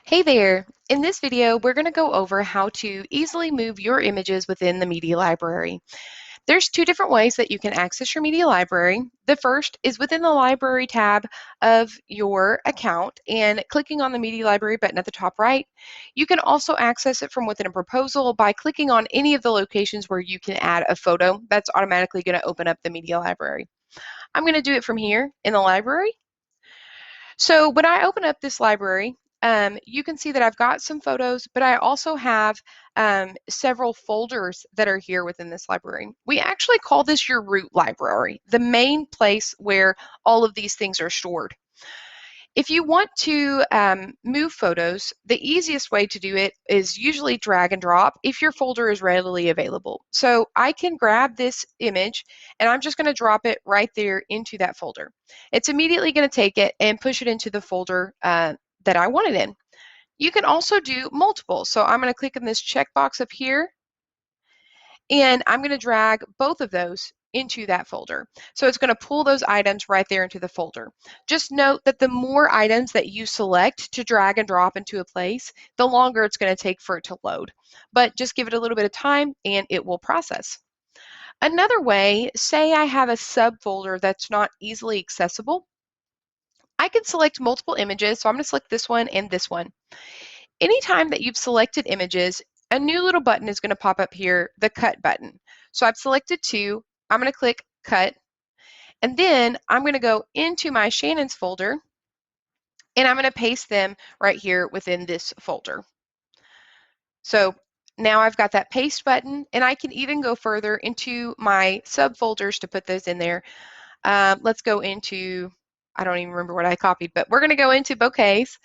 Hey there! In this video, we're going to go over how to easily move your images within the media library. There's two different ways that you can access your media library. The first is within the library tab of your account and clicking on the media library button at the top right. You can also access it from within a proposal by clicking on any of the locations where you can add a photo. That's automatically going to open up the media library. I'm going to do it from here in the library. So when I open up this library, you can see that I've got some photos, but I also have several folders that are here within this library. We actually call this your root library, the main place where all of these things are stored. If you want to move photos, the easiest way to do it is usually drag and drop if your folder is readily available. So I can grab this image and I'm just going to drop it right there into that folder. It's immediately going to take it and push it into the folder that I want it in. You can also do multiple. So I'm going to click on this checkbox up here and I'm going to drag both of those into that folder. So it's going to pull those items right there into the folder. Just note that the more items that you select to drag and drop into a place, the longer it's going to take for it to load. But just give it a little bit of time and it will process. Another way, say I have a subfolder that's not easily accessible, I can select multiple images. So I'm going to select this one and this one. Anytime that you've selected images, a new little button is going to pop up here, the cut button. So I've selected two. I'm going to click cut, and then I'm going to go into my Shannon's folder, and I'm going to paste them right here within this folder. So now I've got that paste button, and I can even go further into my subfolders to put those in there. Let's go into, I don't even remember what I copied, but we're going to go into bouquets,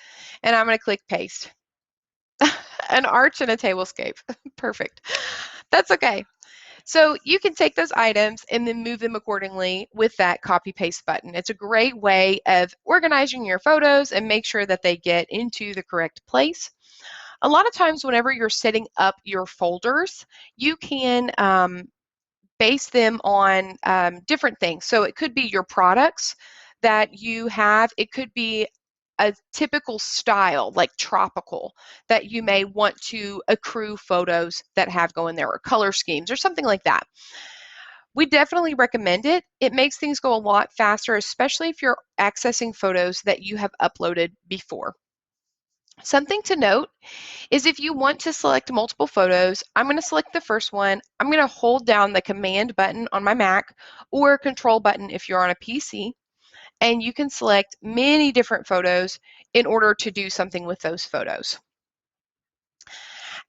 and I'm going to click paste. An arch and a tablescape. Perfect. That's okay. So you can take those items and then move them accordingly with that copy paste button. It's a great way of organizing your photos and make sure that they get into the correct place. A lot of times whenever you're setting up your folders, you can base them on different things. So it could be your products that you have. It could be a typical style like tropical that you may want to accrue photos that have go in there, or color schemes or something like that. We definitely recommend it. It makes things go a lot faster, especially if you're accessing photos that you have uploaded before. Something to note is if you want to select multiple photos, I'm going to select the first one. I'm going to hold down the command button on my Mac or control button if you're on a PC, and you can select many different photos in order to do something with those photos.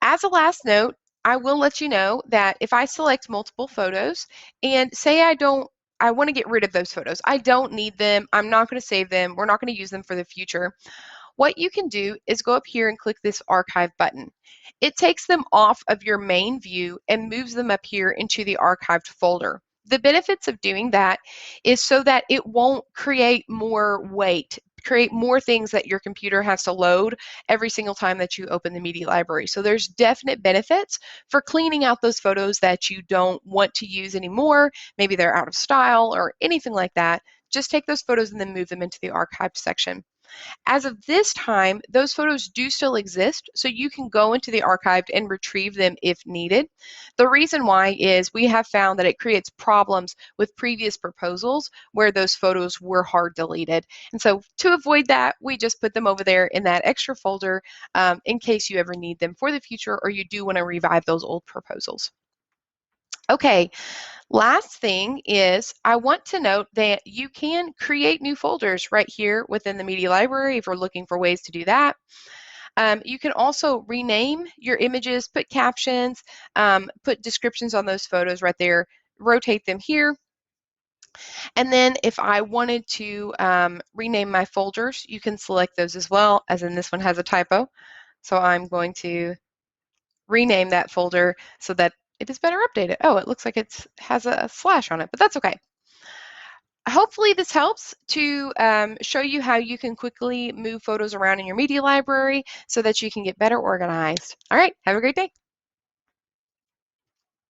As a last note, I will let you know that if I select multiple photos and say I want to get rid of those photos, I don't need them, I'm not going to save them, we're not going to use them for the future, what you can do is go up here and click this archive button. It takes them off of your main view and moves them up here into the archived folder. The benefits of doing that is so that it won't create more weight, create more things that your computer has to load every single time that you open the media library. So there's definite benefits for cleaning out those photos that you don't want to use anymore. Maybe they're out of style or anything like that. Just take those photos and then move them into the archived section. As of this time, those photos do still exist, so you can go into the archived and retrieve them if needed. The reason why is we have found that it creates problems with previous proposals where those photos were hard deleted. And so to avoid that, we just put them over there in that extra folder in case you ever need them for the future or you do want to revive those old proposals. Okay, last thing is I want to note that you can create new folders right here within the media library if you're looking for ways to do that. You can also rename your images, put captions, put descriptions on those photos right there, rotate them here. And then if I wanted to rename my folders, you can select those as well, as in this one has a typo. So I'm going to rename that folder so that it is better updated. Oh, it looks like it has a slash on it, but that's okay. Hopefully this helps to show you how you can quickly move photos around in your media library so that you can get better organized. All right, have a great day.